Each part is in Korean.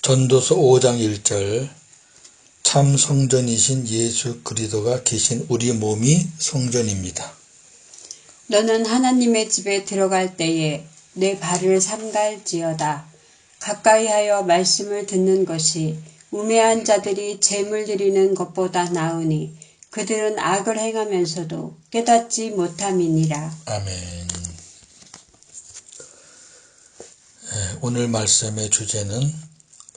전도서 5장 1절 참 성전이신 예수 그리스도가 계신 우리 몸이 성전입니다. 너는 하나님의 집에 들어갈 때에 내 발을 삼갈지어다. 가까이 하여 말씀을 듣는 것이 우매한 자들이 제물 드리는 것보다 나으니 그들은 악을 행하면서도 깨닫지 못함이니라. 아멘. 오늘 말씀의 주제는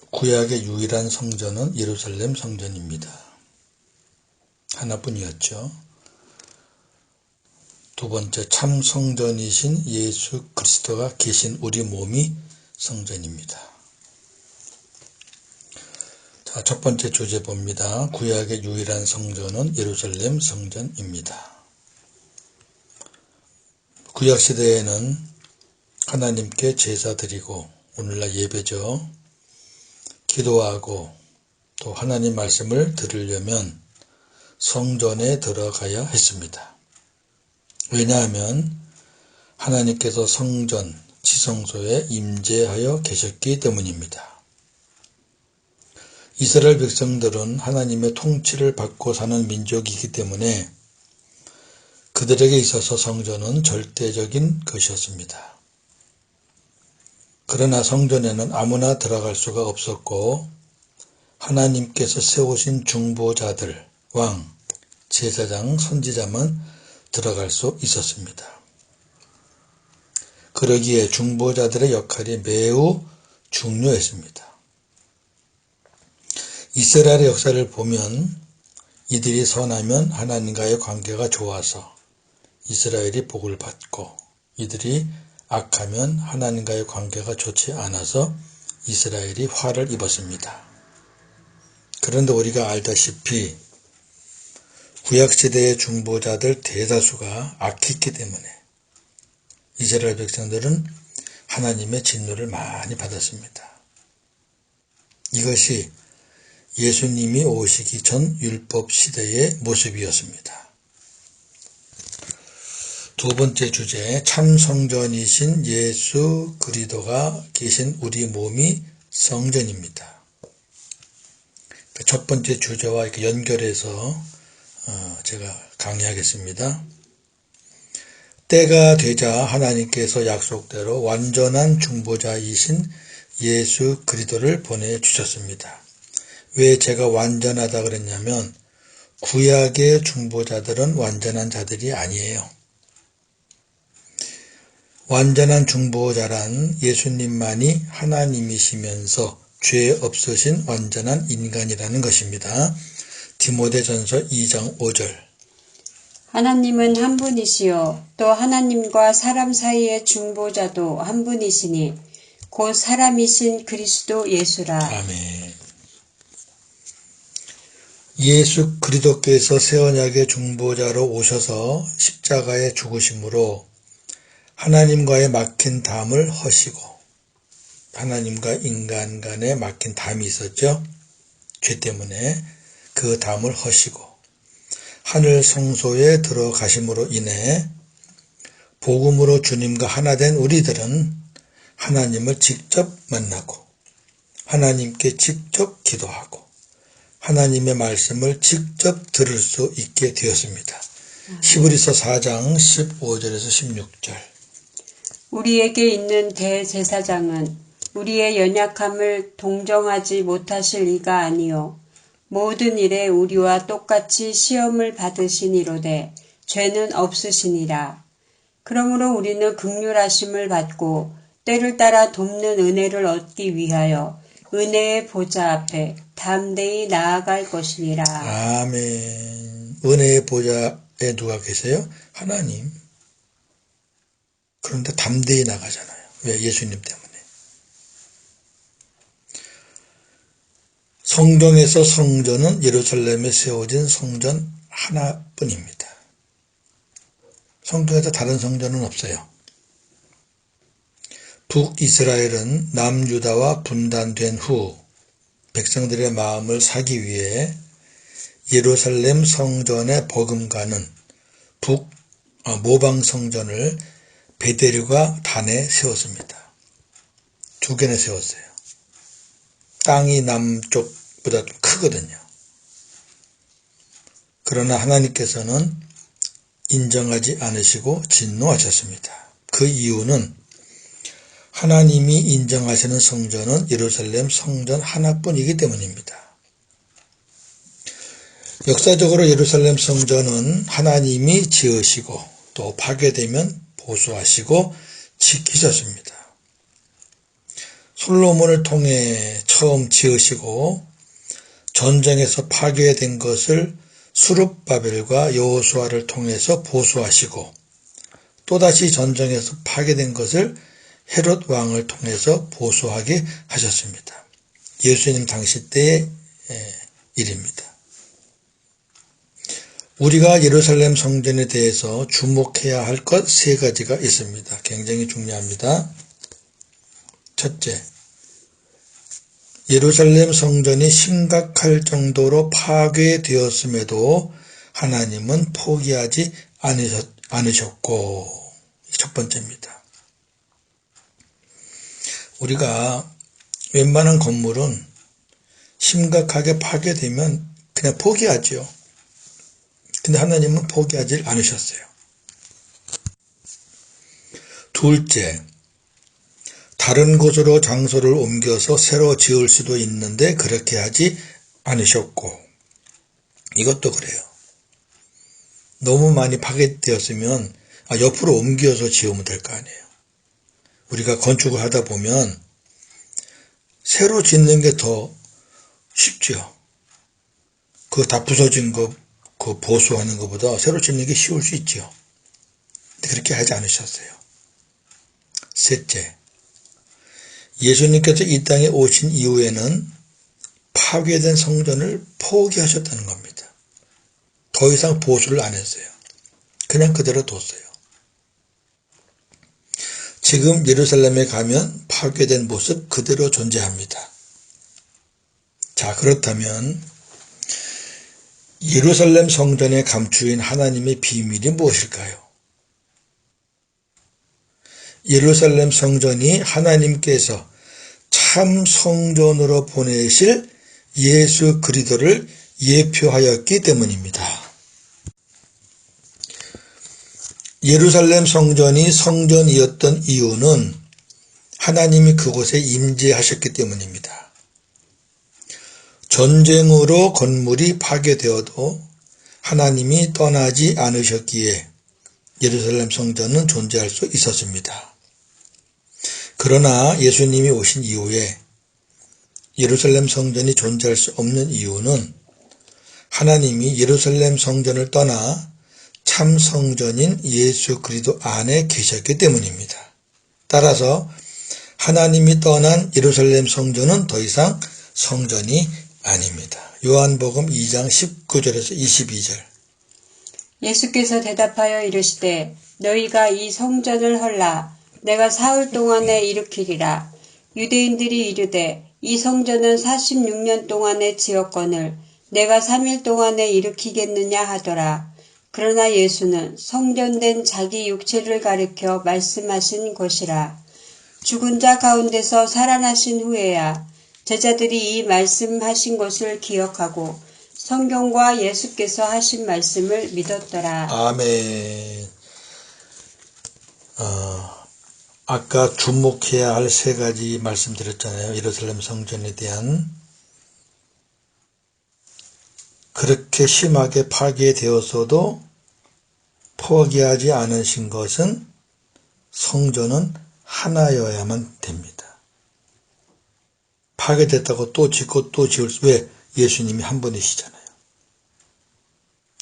구약의 유일한 성전은 예루살렘 성전입니다. 하나뿐이었죠. 두 번째, 참 성전이신 예수 그리스도가 계신 우리 몸이 성전입니다. 자, 첫 번째 주제 봅니다. 구약의 유일한 성전은 예루살렘 성전입니다. 구약 시대에는 하나님께 제사 드리고, 오늘날 예배죠. 기도하고 또 하나님 말씀을 들으려면 성전에 들어가야 했습니다. 왜냐하면 하나님께서 성전, 지성소에 임재하여 계셨기 때문입니다. 이스라엘 백성들은 하나님의 통치를 받고 사는 민족이기 때문에 그들에게 있어서 성전은 절대적인 것이었습니다. 그러나 성전에는 아무나 들어갈 수가 없었고 하나님께서 세우신 중보자들, 왕, 제사장, 선지자만 들어갈 수 있었습니다. 그러기에 중보자들의 역할이 매우 중요했습니다. 이스라엘의 역사를 보면 이들이 선하면 하나님과의 관계가 좋아서 이스라엘이 복을 받고, 이들이 악하면 하나님과의 관계가 좋지 않아서 이스라엘이 화를 입었습니다. 그런데 우리가 알다시피 구약시대의 중보자들 대다수가 악했기 때문에 이스라엘 백성들은 하나님의 진노를 많이 받았습니다. 이것이 예수님이 오시기 전 율법 시대의 모습이었습니다. 두 번째 주제, 참 성전이신 예수 그리스도가 계신 우리 몸이 성전입니다. 첫 번째 주제와 이렇게 연결해서 제가 강의하겠습니다. 때가 되자 하나님께서 약속대로 완전한 중보자이신 예수 그리스도를 보내주셨습니다. 왜 제가 완전하다 그랬냐면 구약의 중보자들은 완전한 자들이 아니에요. 완전한 중보자란 예수님만이 하나님이시면서 죄 없으신 완전한 인간이라는 것입니다. 디모데전서 2장 5절. 하나님은 한 분이시요 또 하나님과 사람 사이의 중보자도 한 분이시니 곧 사람이신 그리스도 예수라. 아멘. 예수 그리스도께서 새 언약의 중보자로 오셔서 십자가에 죽으심으로 하나님과의 막힌 담을 허시고, 하나님과 인간 간에 막힌 담이 있었죠. 죄 때문에 그 담을 허시고 하늘 성소에 들어가심으로 인해 복음으로 주님과 하나 된 우리들은 하나님을 직접 만나고 하나님께 직접 기도하고 하나님의 말씀을 직접 들을 수 있게 되었습니다. 히브리서 4장 15절에서 16절. 우리에게 있는 대제사장은 우리의 연약함을 동정하지 못하실 이가 아니요 모든 일에 우리와 똑같이 시험을 받으시니로되 죄는 없으시니라. 그러므로 우리는 긍휼하심을 받고 때를 따라 돕는 은혜를 얻기 위하여 은혜의 보좌 앞에 담대히 나아갈 것이니라. 아멘. 은혜의 보좌에 누가 계세요? 하나님. 그런데 담대히 나가잖아요. 왜? 예수님 때문에. 성경에서 성전은 예루살렘에 세워진 성전 하나뿐입니다. 성경에서 다른 성전은 없어요. 북이스라엘은 남유다와 분단된 후 백성들의 마음을 사기 위해 예루살렘 성전에 버금가는 모방 성전을 베델과 단에 세웠습니다. 두 개나 세웠어요. 땅이 남쪽보다 좀 크거든요. 그러나 하나님께서는 인정하지 않으시고 진노하셨습니다. 그 이유는 하나님이 인정하시는 성전은 예루살렘 성전 하나뿐이기 때문입니다. 역사적으로 예루살렘 성전은 하나님이 지으시고 또 파괴되면 보수하시고 지키셨습니다. 솔로몬을 통해 처음 지으시고 전쟁에서 파괴된 것을 수룹바벨과 여호수아를 통해서 보수하시고 또다시 전쟁에서 파괴된 것을 헤롯 왕을 통해서 보수하게 하셨습니다. 예수님 당시 때의 일입니다. 우리가 예루살렘 성전에 대해서 주목해야 할 것 세 가지가 있습니다. 굉장히 중요합니다. 첫째, 예루살렘 성전이 심각할 정도로 파괴되었음에도 하나님은 포기하지 않으셨고, 첫 번째입니다. 우리가 웬만한 건물은 심각하게 파괴되면 그냥 포기하죠. 근데 하나님은 포기하지 않으셨어요. 둘째, 다른 곳으로 장소를 옮겨서 새로 지을 수도 있는데 그렇게 하지 않으셨고, 이것도 그래요. 너무 많이 파괴되었으면 옆으로 옮겨서 지으면 될 거 아니에요. 우리가 건축을 하다 보면 새로 짓는 게 더 쉽죠. 그거 다 부서진 거 그 보수하는 것보다 새로 짓는 게 쉬울 수 있죠. 근데 그렇게 하지 않으셨어요. 셋째, 예수님께서 이 땅에 오신 이후에는 파괴된 성전을 포기하셨다는 겁니다. 더 이상 보수를 안 했어요. 그냥 그대로 뒀어요. 지금 예루살렘에 가면 파괴된 모습 그대로 존재합니다. 자, 그렇다면 예루살렘 성전에 감추인 하나님의 비밀이 무엇일까요? 예루살렘 성전이 하나님께서 참 성전으로 보내실 예수 그리스도를 예표하였기 때문입니다. 예루살렘 성전이 성전이었던 이유는 하나님이 그곳에 임재하셨기 때문입니다. 전쟁으로 건물이 파괴되어도 하나님이 떠나지 않으셨기에 예루살렘 성전은 존재할 수 있었습니다. 그러나 예수님이 오신 이후에 예루살렘 성전이 존재할 수 없는 이유는 하나님이 예루살렘 성전을 떠나 참 성전인 예수 그리스도 안에 계셨기 때문입니다. 따라서 하나님이 떠난 예루살렘 성전은 더 이상 성전이 아닙니다. 요한복음 2장 19절에서 22절. 예수께서 대답하여 이르시되 너희가 이 성전을 헐라 내가 사흘 동안에 일으키리라. 유대인들이 이르되 이 성전은 46년 동안에 지었거늘 내가 3일 동안에 일으키겠느냐 하더라. 그러나 예수는 성전된 자기 육체를 가리켜 말씀하신 것이라. 죽은 자 가운데서 살아나신 후에야 제자들이 이 말씀하신 것을 기억하고 성경과 예수께서 하신 말씀을 믿었더라. 아멘. 아까 주목해야 할 세 가지 말씀드렸잖아요. 예루살렘 성전에 대한. 그렇게 심하게 파괴되었어도 포기하지 않으신 것은 성전은 하나여야만 됩니다. 파괴됐다고 또 짓고 또 지을 수, 왜? 예수님이 한 분이시잖아요.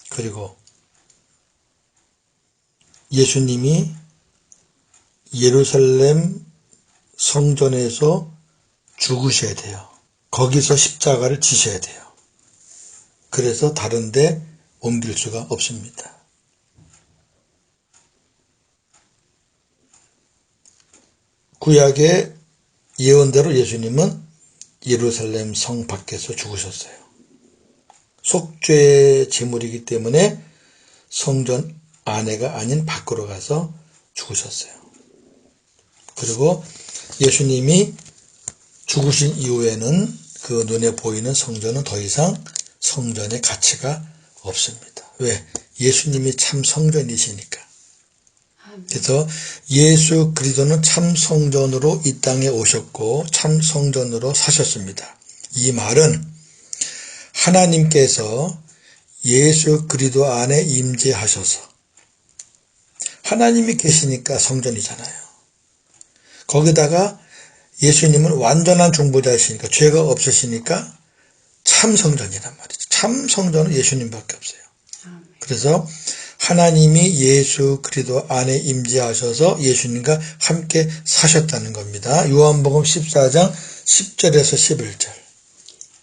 그리고 예수님이 예루살렘 성전에서 죽으셔야 돼요. 거기서 십자가를 지셔야 돼요. 그래서 다른 데 옮길 수가 없습니다. 구약의 예언대로 예수님은 예루살렘 성 밖에서 죽으셨어요. 속죄 제물이기 때문에 성전 안에가 아닌 밖으로 가서 죽으셨어요. 그리고 예수님이 죽으신 이후에는 그 눈에 보이는 성전은 더 이상 성전의 가치가 없습니다. 왜? 예수님이 참 성전이시니까. 그래서 예수 그리스도는 참 성전으로 이 땅에 오셨고 참 성전으로 사셨습니다. 이 말은 하나님께서 예수 그리스도 안에 임재하셔서 하나님이 계시니까 성전이잖아요. 거기다가 예수님은 완전한 중보자이시니까 죄가 없으시니까 참 성전이란 말이죠. 참 성전은 예수님밖에 없어요. 그래서 하나님이 예수 그리스도 안에 임재하셔서 예수님과 함께 사셨다는 겁니다. 요한복음 14장 10절에서 11절.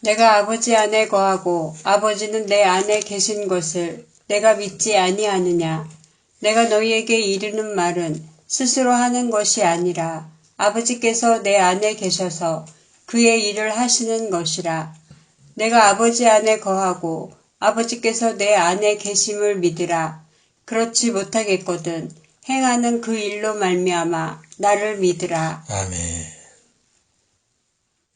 내가 아버지 안에 거하고 아버지는 내 안에 계신 것을 내가 믿지 아니하느냐. 내가 너희에게 이르는 말은 스스로 하는 것이 아니라 아버지께서 내 안에 계셔서 그의 일을 하시는 것이라. 내가 아버지 안에 거하고 아버지께서 내 안에 계심을 믿으라. 그렇지 못하겠거든 행하는 그 일로 말미암아 나를 믿으라. 아멘.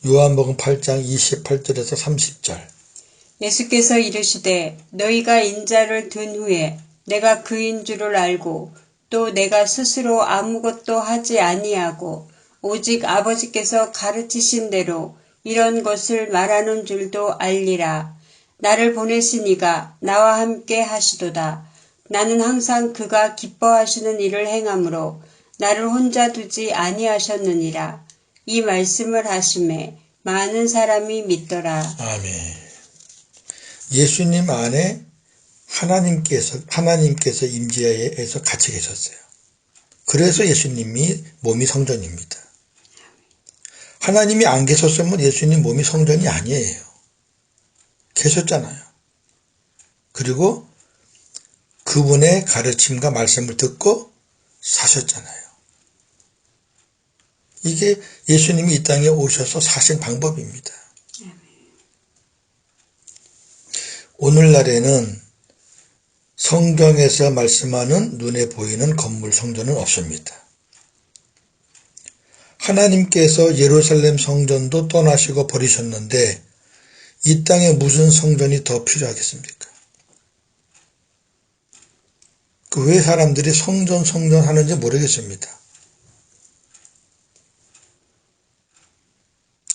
요한복음 8장 28절에서 30절. 예수께서 이르시되 너희가 인자를 든 후에 내가 그인 줄을 알고 또 내가 스스로 아무것도 하지 아니하고 오직 아버지께서 가르치신 대로 이런 것을 말하는 줄도 알리라. 나를 보내신 이가 나와 함께 하시도다. 나는 항상 그가 기뻐하시는 일을 행하므로 나를 혼자 두지 아니하셨느니라. 이 말씀을 하심에 많은 사람이 믿더라. 아멘. 예수님 안에 하나님께서 임재해서 같이 계셨어요. 그래서 예수님이 몸이 성전입니다. 하나님이 안 계셨으면 예수님 몸이 성전이 아니에요. 계셨잖아요. 그리고 그분의 가르침과 말씀을 듣고 사셨잖아요. 이게 예수님이 이 땅에 오셔서 사신 방법입니다. 오늘날에는 성경에서 말씀하는 눈에 보이는 건물 성전은 없습니다. 하나님께서 예루살렘 성전도 떠나시고 버리셨는데 이 땅에 무슨 성전이 더 필요하겠습니까? 그 왜 사람들이 성전 하는지 모르겠습니다.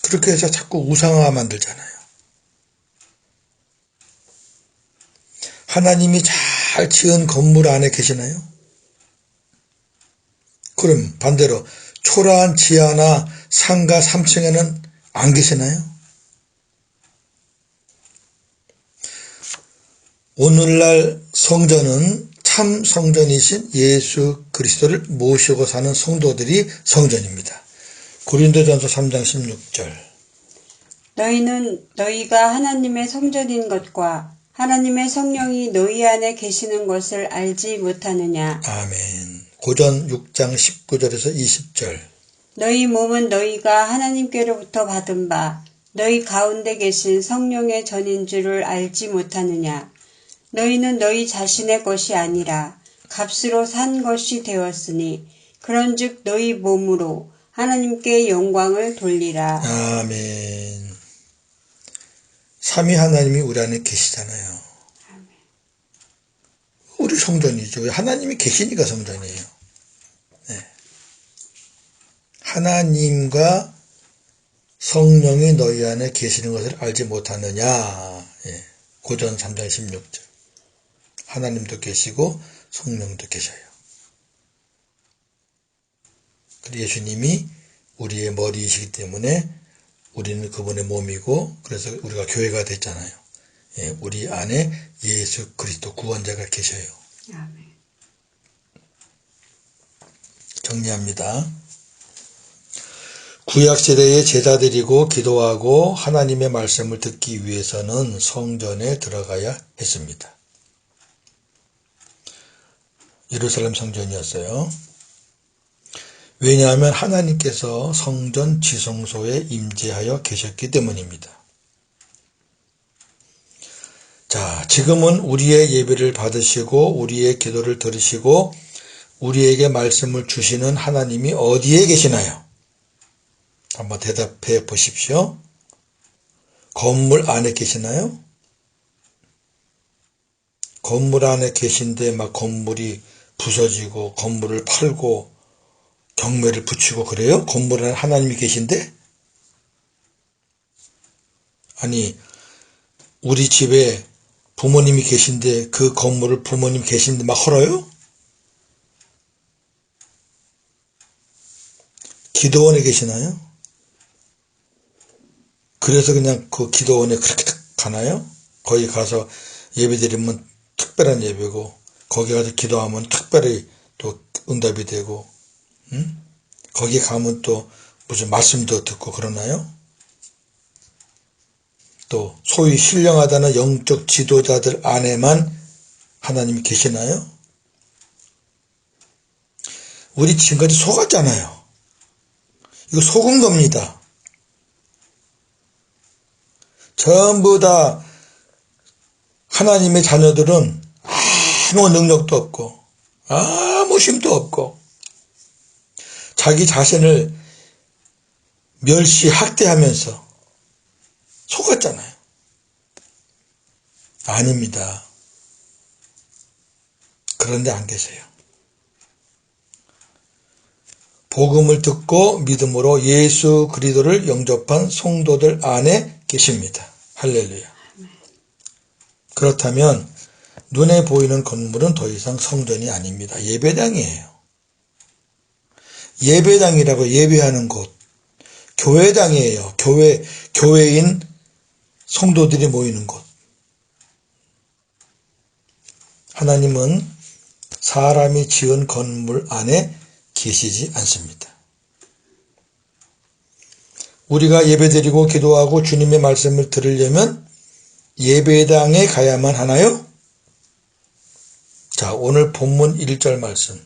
그렇게 해서 자꾸 우상화 만들잖아요. 하나님이 잘 지은 건물 안에 계시나요? 그럼 반대로 초라한 지하나 상가 3층에는 안 계시나요? 오늘날 성전은 참 성전이신 예수 그리스도를 모시고 사는 성도들이 성전입니다. 고린도전서 3장 16절. 너희는 너희가 하나님의 성전인 것과 하나님의 성령이 너희 안에 계시는 것을 알지 못하느냐. 아멘. 고전 6장 19절에서 20절. 너희 몸은 너희가 하나님께로부터 받은 바 너희 가운데 계신 성령의 전인 줄을 알지 못하느냐. 너희는 너희 자신의 것이 아니라 값으로 산 것이 되었으니 그런즉 너희 몸으로 하나님께 영광을 돌리라. 아멘. 삼위 하나님이 우리 안에 계시잖아요. 우리 성전이죠. 하나님이 계시니까 성전이에요. 네. 하나님과 성령이 너희 안에 계시는 것을 알지 못하느냐. 예. 고전 3장 16절. 하나님도 계시고 성령도 계셔요. 그리고 예수님이 우리의 머리이시기 때문에 우리는 그분의 몸이고 그래서 우리가 교회가 됐잖아요. 예, 우리 안에 예수 그리스도 구원자가 계셔요. 아멘. 정리합니다. 구약시대의 제자들이고 기도하고 하나님의 말씀을 듣기 위해서는 성전에 들어가야 했습니다. 예루살렘 성전이었어요. 왜냐하면 하나님께서 성전 지성소에 임재하여 계셨기 때문입니다. 자, 지금은 우리의 예배를 받으시고 우리의 기도를 들으시고 우리에게 말씀을 주시는 하나님이 어디에 계시나요? 한번 대답해 보십시오. 건물 안에 계시나요? 건물 안에 계신데 막 건물이 부서지고 건물을 팔고 경매를 붙이고 그래요? 건물 안에 하나님이 계신데? 아니, 우리 집에 부모님이 계신데 그 건물을 부모님 계신데 막 헐어요? 기도원에 계시나요? 그래서 그냥 그 기도원에 그렇게 가나요? 거기 가서 예배드리면 특별한 예배고 거기 가서 기도하면 특별히 또 응답이 되고 거기 가면 또 무슨 말씀도 듣고 그러나요? 또 소위 신령하다는 영적 지도자들 안에만 하나님이 계시나요? 우리 지금까지 속았잖아요. 이거 속은 겁니다. 전부 다 하나님의 자녀들은 아무 능력도 없고 아무 힘도 없고 자기 자신을 멸시 학대하면서 속았잖아요. 아닙니다. 그런데 안 계세요. 복음을 듣고 믿음으로 예수 그리스도를 영접한 성도들 안에 계십니다. 할렐루야. 그렇다면 눈에 보이는 건물은 더 이상 성전이 아닙니다. 예배당이에요. 예배당이라고 예배하는 곳, 교회당이에요. 교회인 성도들이 모이는 곳. 하나님은 사람이 지은 건물 안에 계시지 않습니다. 우리가 예배드리고 기도하고 주님의 말씀을 들으려면 예배당에 가야만 하나요? 자, 오늘 본문 1절 말씀.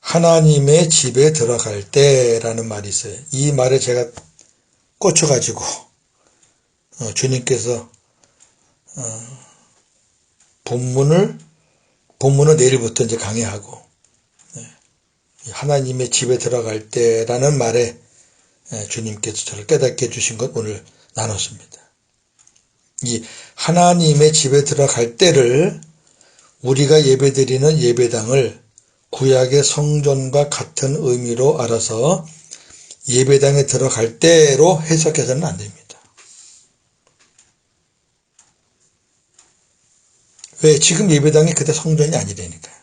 하나님의 집에 들어갈 때라는 말이 있어요. 이 말에 제가 꽂혀가지고 주님께서 본문을 내일부터 이제 강의하고 하나님의 집에 들어갈 때라는 말에 주님께서 저를 깨닫게 해주신 것 오늘 나눴습니다. 이 하나님의 집에 들어갈 때를 우리가 예배드리는 예배당을 구약의 성전과 같은 의미로 알아서 예배당에 들어갈 때로 해석해서는 안 됩니다. 왜? 지금 예배당이 그때 성전이 아니라니까요.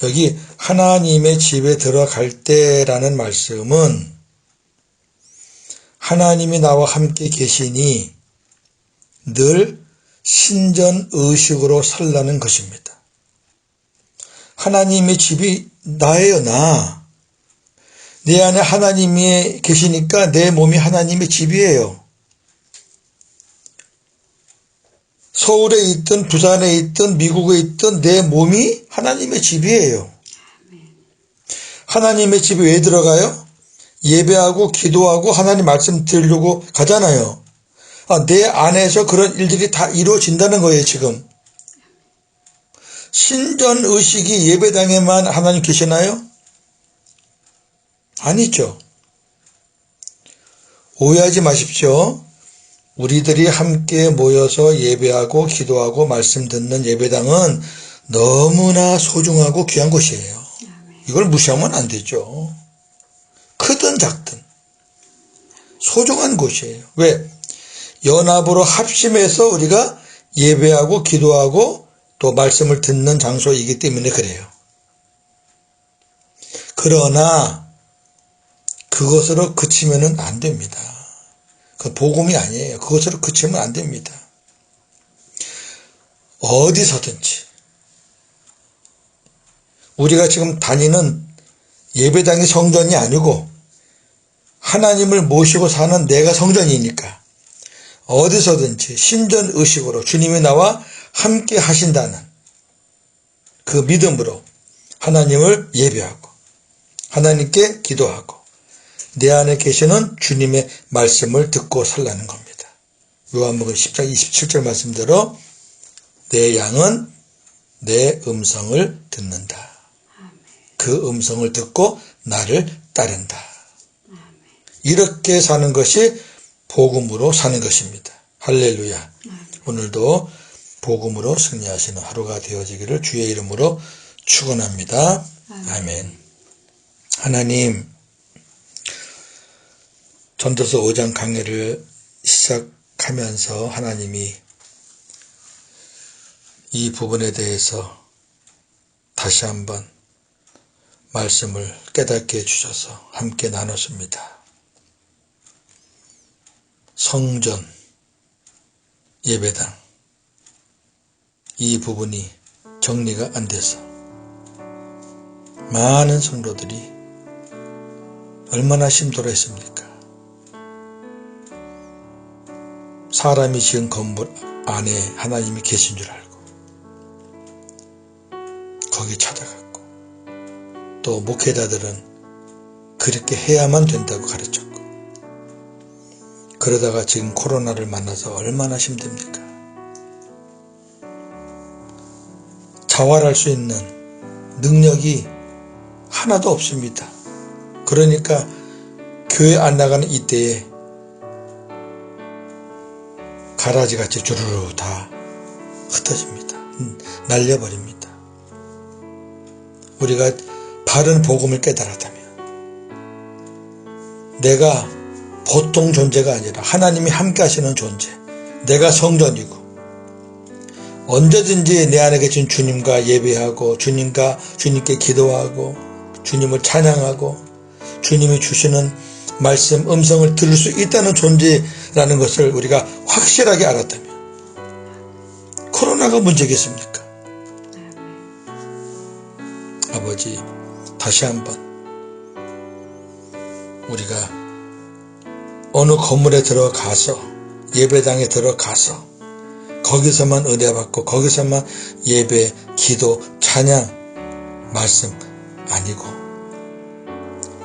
여기 하나님의 집에 들어갈 때라는 말씀은 하나님이 나와 함께 계시니 늘 신전의식으로 살라는 것입니다. 하나님의 집이 나예요, 나. 내 안에 하나님이 계시니까 내 몸이 하나님의 집이에요. 서울에 있든 부산에 있든 미국에 있든 내 몸이 하나님의 집이에요. 하나님의 집에 왜 들어가요? 예배하고 기도하고 하나님 말씀 들으려고 가잖아요. 내 안에서 그런 일들이 다 이루어진다는 거예요, 지금. 신전의식이 예배당에만 하나님 계시나요? 아니죠. 오해하지 마십시오. 우리들이 함께 모여서 예배하고 기도하고 말씀 듣는 예배당은 너무나 소중하고 귀한 곳이에요. 이걸 무시하면 안 되죠. 크든 작든 소중한 곳이에요. 왜? 연합으로 합심해서 우리가 예배하고 기도하고 또 말씀을 듣는 장소이기 때문에 그래요. 그러나 그것으로 그치면 안 됩니다. 그 복음이 아니에요. 그것으로 그치면 안 됩니다. 어디서든지 우리가 지금 다니는 예배당이 성전이 아니고 하나님을 모시고 사는 내가 성전이니까 어디서든지 신전의식으로 주님이 나와 함께 하신다는 그 믿음으로 하나님을 예배하고 하나님께 기도하고 내 안에 계시는 주님의 말씀을 듣고 살라는 겁니다. 요한복음 10장 27절 말씀대로 내 양은 내 음성을 듣는다. 그 음성을 듣고 나를 따른다. 이렇게 사는 것이 복음으로 사는 것입니다. 할렐루야. 오늘도 복음으로 승리하시는 하루가 되어지기를 주의 이름으로 축원합니다. 아멘. 하나님, 전도서 5장 강해를 시작하면서 하나님이 이 부분에 대해서 다시 한번 말씀을 깨닫게 해주셔서 함께 나눴습니다. 성전, 예배당, 이 부분이 정리가 안 돼서 많은 성도들이 얼마나 힘들어했습니까? 사람이 지은 건물 안에 하나님이 계신 줄 알고 거기 찾아갔고, 또 목회자들은 그렇게 해야만 된다고 가르쳤고, 그러다가 지금 코로나를 만나서 얼마나 힘듭니까? 자활할 수 있는 능력이 하나도 없습니다. 그러니까 교회 안 나가는 이때에 가라지같이 주르르 다 흩어집니다. 날려버립니다. 우리가 바른 복음을 깨달았다면, 내가 보통 존재가 아니라 하나님이 함께 하시는 존재, 내가 성전이고 언제든지 내 안에 계신 주님과 예배하고 주님께 기도하고 주님을 찬양하고 주님이 주시는 말씀, 음성을 들을 수 있다는 존재라는 것을 우리가 확실하게 알았다면 코로나가 문제겠습니까? 아버지, 다시 한번 우리가 어느 건물에 들어가서, 예배당에 들어가서 거기서만 은혜 받고 거기서만 예배, 기도, 찬양, 말씀 아니고,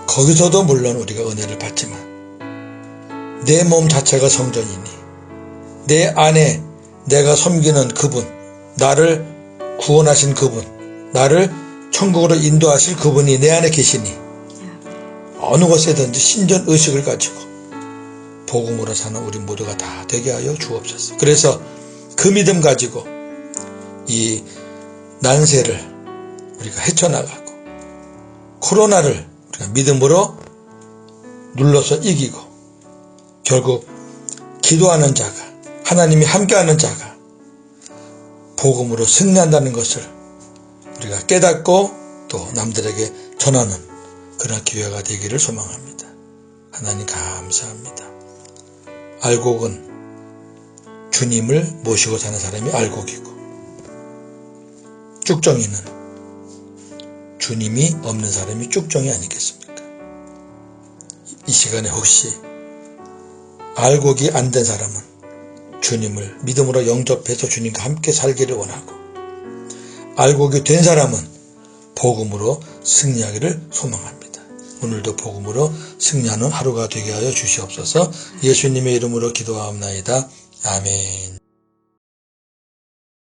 거기서도 물론 우리가 은혜를 받지만 내 몸 자체가 성전이니 내 안에 내가 섬기는 그분, 나를 구원하신 그분, 나를 천국으로 인도하실 그분이 내 안에 계시니 어느 곳에든지 신전 의식을 가지고 복음으로 사는 우리 모두가 다 되게 하여 주옵소서. 그래서 그 믿음 가지고 이 난세를 우리가 헤쳐나가고 코로나를 우리가 믿음으로 눌러서 이기고 결국 기도하는 자가, 하나님이 함께하는 자가 복음으로 승리한다는 것을 우리가 깨닫고 또 남들에게 전하는 그런 기회가 되기를 소망합니다. 하나님 감사합니다. 알곡은 주님을 모시고 사는 사람이 알곡이고, 쭉정이는 주님이 없는 사람이 쭉정이 아니겠습니까? 이 시간에 혹시 알곡이 안 된 사람은 주님을 믿음으로 영접해서 주님과 함께 살기를 원하고, 알곡이 된 사람은 복음으로 승리하기를 소망합니다. 오늘도 복음으로 승리하는 하루가 되게 하여 주시옵소서. 예수님의 이름으로 기도하옵나이다. 아멘.